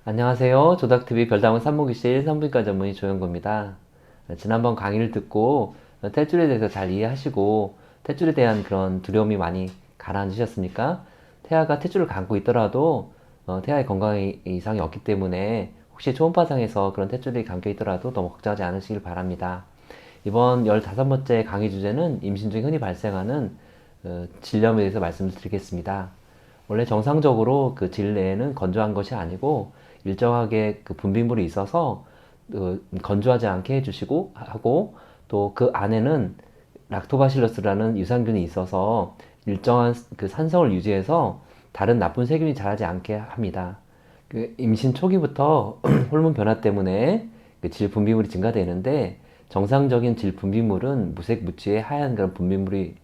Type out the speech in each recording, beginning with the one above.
안녕하세요. 조닥TV 별다방 산모기실 산부인과 전문의 조영구입니다. 지난번 강의를 듣고 탯줄에 대해서 잘 이해하시고 탯줄에 대한 그런 두려움이 많이 가라앉으셨습니까? 태아가 탯줄을 감고 있더라도 태아의 건강에 이상이 없기 때문에 혹시 초음파상에서 그런 탯줄이 감겨 있더라도 너무 걱정하지 않으시길 바랍니다. 이번 15번째 강의 주제는 임신 중 흔히 발생하는 질염에 대해서 말씀을 드리겠습니다. 원래 정상적으로 그 질내에는 건조한 것이 아니고 일정하게 그 분비물이 있어서 건조하지 않게 해주시고 하고, 또 그 안에는 락토바실러스라는 유산균이 있어서 일정한 그 산성을 유지해서 다른 나쁜 세균이 자라지 않게 합니다. 그 임신 초기부터 호르몬 변화 때문에 그 질 분비물이 증가되는데, 정상적인 질 분비물은 무색 무취의 하얀 그런 분비물이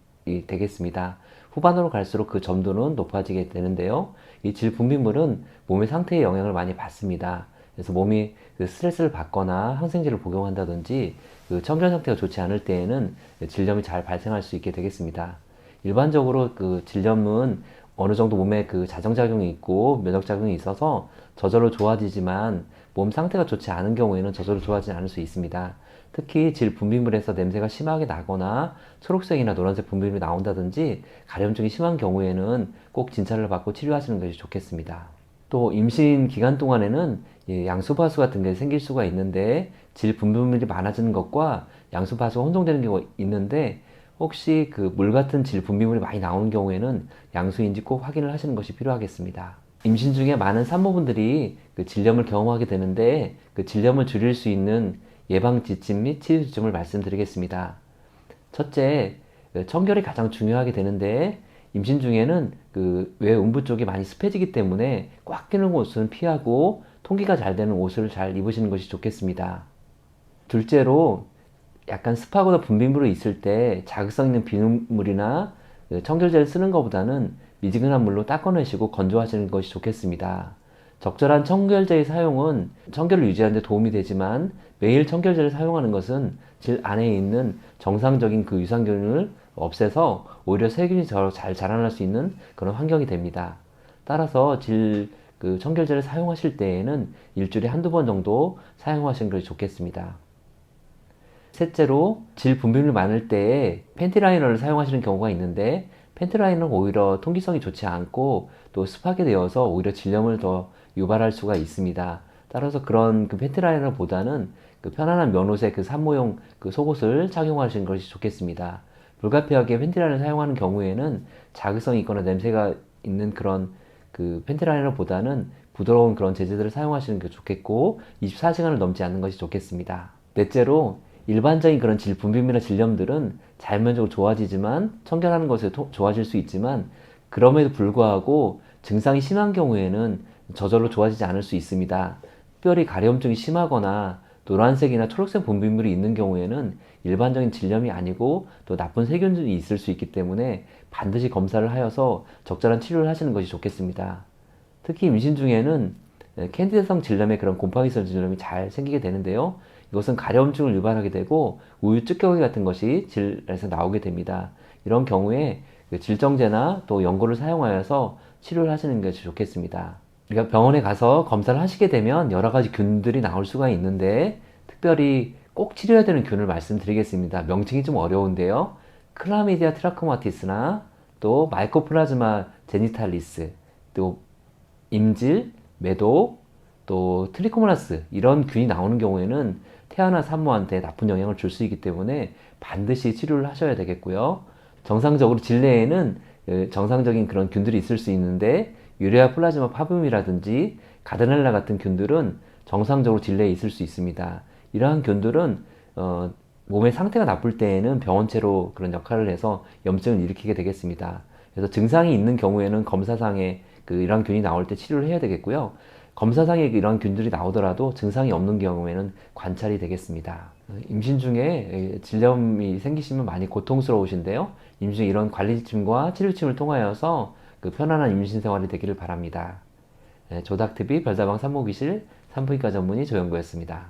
되겠습니다. 후반으로 갈수록 그 점도는 높아지게 되는데요. 이 질 분비물은 몸의 상태에 영향을 많이 받습니다. 그래서 몸이 그 스트레스를 받거나 항생제를 복용한다든지 그 청결 상태가 좋지 않을 때에는 질염이 잘 발생할 수 있게 되겠습니다. 일반적으로 그 질염은 어느 정도 몸에 그 자정작용이 있고 면역작용이 있어서 저절로 좋아지지만, 몸 상태가 좋지 않은 경우에는 저절로 좋아지지 않을 수 있습니다. 특히 질 분비물에서 냄새가 심하게 나거나 초록색이나 노란색 분비물이 나온다든지 가려움증이 심한 경우에는 꼭 진찰을 받고 치료하시는 것이 좋겠습니다. 또 임신 기간 동안에는 양수파수 같은 게 생길 수가 있는데, 질 분비물이 많아지는 것과 양수파수가 혼동되는 경우가 있는데, 혹시 그 물 같은 질 분비물이 많이 나오는 경우에는 양수인지 꼭 확인을 하시는 것이 필요하겠습니다. 임신 중에 많은 산모분들이 그 질염을 경험하게 되는데, 그 질염을 줄일 수 있는 예방 지침 및 치료 지침을 말씀드리겠습니다. 첫째, 청결이 가장 중요하게 되는데, 임신 중에는 그 외음부 쪽이 많이 습해지기 때문에 꽉 끼는 옷은 피하고 통기가 잘 되는 옷을 잘 입으시는 것이 좋겠습니다. 둘째로, 약간 습하거나 분비물이 있을 때 자극성 있는 비눗물이나 청결제를 쓰는 것보다는 미지근한 물로 닦아내시고 건조하시는 것이 좋겠습니다. 적절한 청결제의 사용은 청결을 유지하는 데 도움이 되지만, 매일 청결제를 사용하는 것은 질 안에 있는 정상적인 그 유산균을 없애서 오히려 세균이 더 잘 자라날 수 있는 그런 환경이 됩니다. 따라서 그 청결제를 사용하실 때에는 일주일에 한두 번 정도 사용하시는 것이 좋겠습니다. 셋째로, 질 분비물이 많을 때에 팬티 라이너를 사용하시는 경우가 있는데, 팬티 라이너는 오히려 통기성이 좋지 않고 또 습하게 되어서 오히려 질염을 더 유발할 수가 있습니다. 따라서 그런 그 팬티 라이너보다는 그 편안한 면옷의 그 산모용 그 속옷을 착용하시는 것이 좋겠습니다. 불가피하게 팬티 라이너를 사용하는 경우에는 자극성이 있거나 냄새가 있는 그런 그 팬티 라이너보다는 부드러운 그런 재질들을 사용하시는 게 좋겠고, 24시간을 넘지 않는 것이 좋겠습니다. 넷째로, 일반적인 그런 질 분비물이나 질염들은 자연적으로 좋아지지만, 청결하는 것에 좋아질 수 있지만, 그럼에도 불구하고 증상이 심한 경우에는 저절로 좋아지지 않을 수 있습니다. 특별히 가려움증이 심하거나 노란색이나 초록색 분비물이 있는 경우에는 일반적인 질염이 아니고 또 나쁜 세균들이 있을 수 있기 때문에 반드시 검사를 하여서 적절한 치료를 하시는 것이 좋겠습니다. 특히 임신 중에는 캔디다성 질염의 그런 곰팡이성 질염이 잘 생기게 되는데요. 이것은 가려움증을 유발하게 되고 우유 찌꺼기 같은 것이 질에서 나오게 됩니다. 이런 경우에 질정제나 또 연고를 사용하여서 치료를 하시는 것이 좋겠습니다. 그러니까 병원에 가서 검사를 하시게 되면 여러 가지 균들이 나올 수가 있는데, 특별히 꼭 치료해야 되는 균을 말씀드리겠습니다. 명칭이 좀 어려운데요. 클라미디아 트라코마티스나 또 마이코플라즈마 제니탈리스, 또 임질, 매독, 또 트리코모나스, 이런 균이 나오는 경우에는 태아나 산모한테 나쁜 영향을 줄 수 있기 때문에 반드시 치료를 하셔야 되겠고요. 정상적으로 질내에는 정상적인 그런 균들이 있을 수 있는데, 유레아 플라즈마 파뵼이라든지 가드넬라 같은 균들은 정상적으로 질내에 있을 수 있습니다. 이러한 균들은 몸의 상태가 나쁠 때에는 병원체로 그런 역할을 해서 염증을 일으키게 되겠습니다. 그래서 증상이 있는 경우에는 검사상에 이러한 균이 나올 때 치료를 해야 되겠고요. 검사상에 이러한 균들이 나오더라도 증상이 없는 경우에는 관찰이 되겠습니다. 임신 중에 질염이 생기시면 많이 고통스러우신데요. 임신 중에 이런 관리지침과 치료지침을 통하여서 그 편안한 임신 생활이 되기를 바랍니다. 조닥TV 별다방 산모기실 산부인과 전문의 조영구였습니다.